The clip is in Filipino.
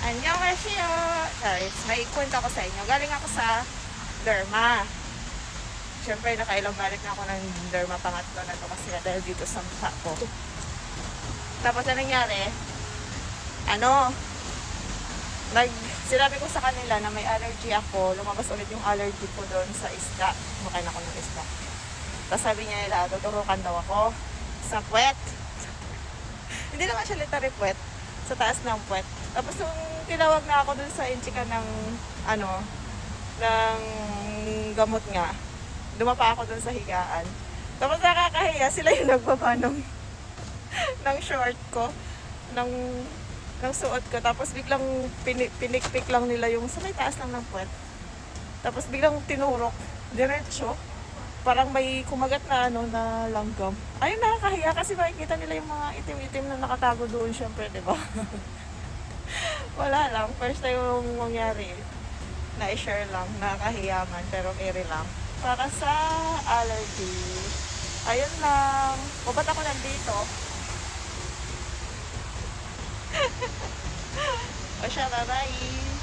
Annyeonghaseyo! Sorry, may kwento ako sa inyo. Galing ako sa derma. Siyempre, nakailang balik na ako ng derma pangatlo na to kasi dahil dito sa mukha ko. Tapos, anong nangyari? Sinabi ko sa kanila na may allergy ako. Lumabas ulit yung allergy ko doon sa isda. Makain ako ng isda. Tapos sabi niya nila, tuturukan daw ako sa puwet. Hindi naman siya literally puwet. Sa taas ng puwet. Tapos nung tinawag na ako dun sa inchika ng ng gamot nga, dumapa ako dun sa higaan. Tapos nakakahiya, sila yung nagbaba ng short ko, ng suot ko. Tapos biglang pinikpik lang nila yung sa may taas lang ng puwet. Tapos biglang tinurok, diretso. Parang may kumagat na na langgam. Ayun, nakakahiya kasi makikita nila yung mga itim-itim na nakatago doon, syempre, 'di ba? Wala lang, first time yung mangyari. Na-share lang, nakakahiya man, pero carry lang. Para sa allergy, ayun lang. O ba't ako nandito? O siya, bye-bye!